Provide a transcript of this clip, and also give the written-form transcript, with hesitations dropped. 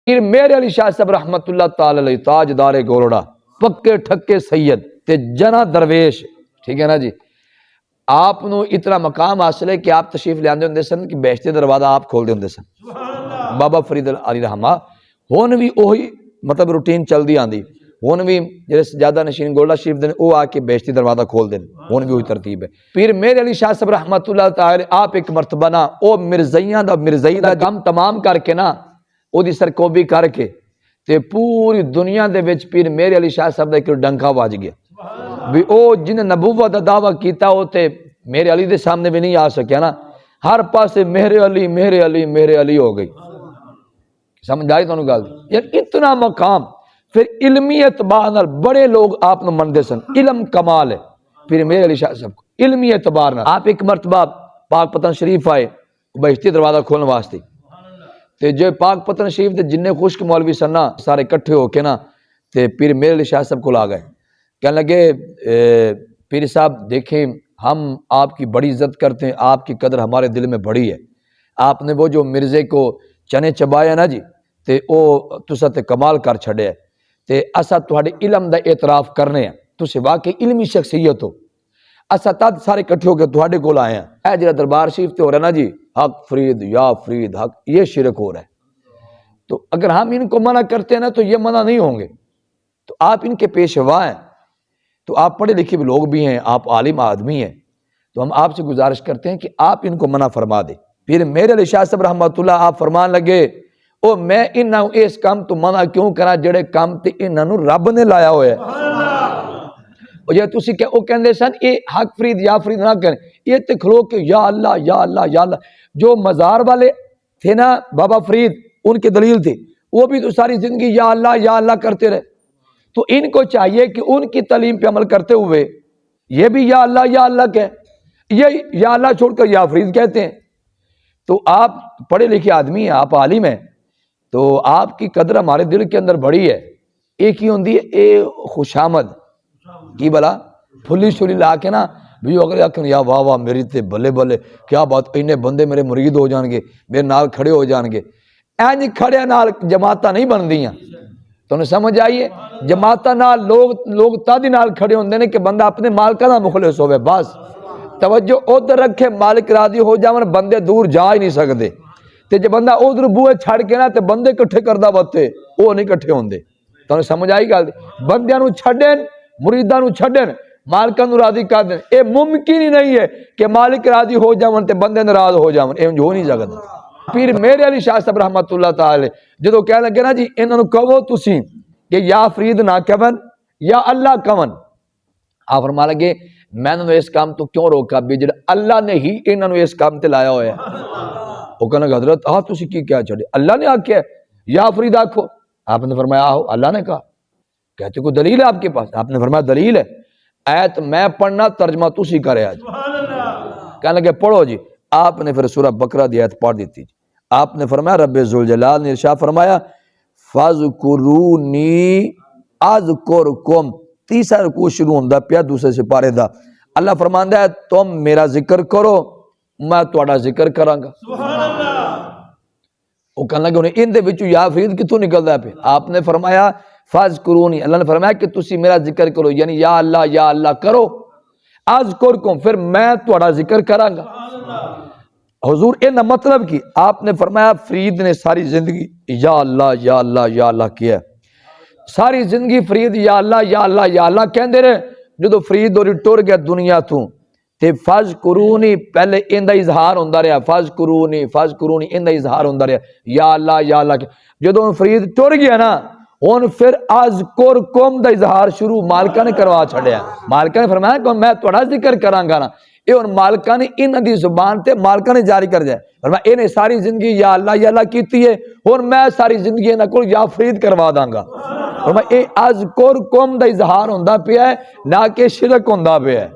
پھر میرے علی شاہ صاحب رحمت اللہ تعالی علیہ تاجدار گولڑا پکے ٹھکے سید تے جنا درویش، ٹھیک ہے نا جی، آپ نو اتنا مقام حاصل ہے کہ آپ تشریف لے آندے ہوندے سن کہ بیشتے دروازہ آپ کھول دے ہوندے سن۔ بابا فرید علی رحمہ ہون بھی وہی مطلب روٹین چل دی آندی، ہون بھی جڑے سجادہ نشین گولڈا شریف دے او آ کے بیشتی دروازہ کھول دیں، ہون بھی وہی ترتیب ہے۔ پھر میرے علی شاہ صاحب رحمت اللہ تعالی آپ ایک مرتبہ نا او مرزائیاں دا مرزائی دا کام تمام کر کے نا او دی سرکوبی کر کے تے پوری دنیا دے وچ پھر میرے علی شاہ صاحب دا ایک ڈنکا واج گیا بھی او جن نبوت دا دعویٰ کیتا او تے میرے علی دے سامنے بھی نہیں آ سکیا نا، ہر پاسے میرے علی میرے علی میرے علی ہو گئی۔ سمجھ آئی تو گل یار اتنا مقام، پھر علمی اعتبار نال بڑے لوگ آپ نو مندے سن، علم کمال ہے۔ پھر میرے علی شاہ صاحب کو علمی اعتبار نال آپ ایک مرتبہ پاک پتن شریف آئے بہشتی دروازہ کھولنے واسطے، تے جو پاک پتن شریف دے جننے خشک مولوی سن نا سارے کٹھے ہو کے نا تے پھر میرے علی شاہ صاحب کو لا گئے، کہنے لگے پیر صاحب دیکھیں ہم آپ کی بڑی عزت کرتے ہیں، آپ کی قدر ہمارے دل میں بڑی ہے، آپ نے وہ جو مرزے کو چنے چبایا نا جی تے او تسا تے کمال کر چھڑے ہے تے اسا تہاڈے علم دا اعتراف کرنے ہیں، تسے واقعی علمی شخصیت ہو، اسا تد سارے کٹھے ہو کے تہاڈے کول آئے ہیں۔ اے جڑا دربار شریف تے ہو رہا ہے نا جی حق فرید یا فرید حق، یہ شرک ہو رہا ہے، تو اگر ہم ان کو منع کرتے ہیں نا تو یہ منع نہیں ہوں گے، تو آپ ان کے پیشوا ہیں، تو آپ پڑھے لکھے بھی لوگ بھی ہیں، آپ عالم آدمی ہیں، تو ہم آپ سے گزارش کرتے ہیں کہ آپ ان کو منع فرما دیں۔ پھر میرے علی شاہ صاحب رحمۃ اللہ آپ فرمان لگے او میں انہاں اس کام تو منع کیوں کرا جڑے کام تے انہاں نو رب نے لایا ہویا ہے۔ او جے تسی کہ او کہندے سن اے حق فرید یا فرید نہ کریں، یہ تے کھلو کے یا اللہ یا اللہ یا اللہ، جو مزار والے تھے نا بابا فرید ان کے دلیل تھے، وہ بھی تو ساری زندگی یا اللہ کرتے رہے، تو ان کو چاہیے کہ ان کی تعلیم پہ عمل کرتے ہوئے یہ بھی یا اللہ کہے، یہ یا اللہ چھوڑ کر یا فرید کہتے ہیں۔ تو آپ پڑھے لکھے آدمی ہیں، آپ عالم ہیں، تو آپ کی قدر ہمارے دل کے اندر بڑی ہے۔ ایک ہی ہوندی ہے اے خوشامد کی بلا پھلی شلی لا کے نا بھی اگر آکھن یا واہ واہ میری تے بلے بلے کیا بات، اینے بندے میرے مرید ہو جان گے، میرے نال کھڑے ہو جان گے، اینج کھڑے نال جماعتاں نہیں بن دیاں۔ تو انہیں سمجھ آئیے جماعتاں نال لوگ تادی نال کھڑے ہوندے نے کہ بندہ اپنے مالکہ دا مخلص ہوئے، بس توجہ ادھر رکھے مالک راضی ہو جاون، بندے دور جا ہی نہیں سکتے، تے جے بندہ ادھر بوئے چھڑ کے نا تے بندے کٹھے کردہ بتے وہ نہیں کٹھے ہوندے۔ تو انہیں سمجھ آئی گل، بندیاں نو چھڑن مریداں نو چھڑن مالکاں نو راضی کر دین، اے ممکن ہی نہیں ہے کہ مالک راضی ہو جاون تے بندے ناراض ہو جاون، اے ہو نہیں سکدا۔ پھر میرے علی شاہ صاحب رحمت اللہ تعالی جدو کہنے لگے نا جی انہاں نو کہو تسی کہ یا فرید نہ کہون یا اللہ کہون، آپ فرما لگے میں نے اس کام تو کیوں روکا بھی جڑا اللہ نے ہی انہاں نو اس کام تے لایا ہویا ہے۔ وہ کہنے لگا حضرت تسی کی کیا چھڑے، اللہ نے آکھیا یا فرید آکھو، آپ نے فرمایا آہو اللہ نے کہا، کہتے کوئی دلیل ہے آپ کے پاس، آپ نے فرمایا دلیل ہے، ایت میں پڑھنا ترجمہ تسی کرے آج۔ کہنے لگے پڑھو جی، آپ نے پھر سورہ بقرہ دی آیت پڑھ دیتی، آپ نے فرمایا رب ذوالجلال نے ارشاد فرمایا فَاذْكُرُونِي أَذْكُرْكُمْ، تیسرا رکوع شروع ہوندا پیا دوسرے سپارے دا، اللہ فرماندا ہے تم میرا ذکر کرو میں تہاڈا ذکر کراں گا۔ وہ کہنے لگے انہیں ان دے وچوں یا فرید کتوں نکلدا پیا، آپ نے فرمایا فَاذْكُرُونِي، اللہ نے فرمایا کہ تسی میرا ذکر کرو، یعنی یا اللہ کرو، اذکرکم پھر میں تہاڈا ذکر کراں گا۔ حضور ان مطلب کی آپ نے فرمایا فرید نے ساری زندگی یا اللہ کیا، ساری زندگی فرید یا اللہ کہندے رہے، جدو فرید دوری ٹر گیا دنیا تو تے فَاذْكُرُونِی پہلے ان دا اظہار ہوندا رہا، فَاذْكُرُونِی ان دا اظہار ہوندا رہا یا اللہ، جدو فرید ٹر گیا نا ہن پھر اذکرکم دا اظہار شروع مالکہ نے کروا چھڑیا، مالکہ نے فرمایا کہ میں تہاڈا ذکر کراں گا نا، یہ ان مالکہ نے ان دی زبان تے مالکہ نے جاری کر جائے، فرمایا انہیں ساری زندگی یا اللہ کیتی ہے، اور میں ساری زندگی انہاں کول یا فرید کروا داں گا، فرمایا اے اذکرکم دا اظہار ہوندا پیا ہے نہ کہ شرک ہوندا پیا ہے۔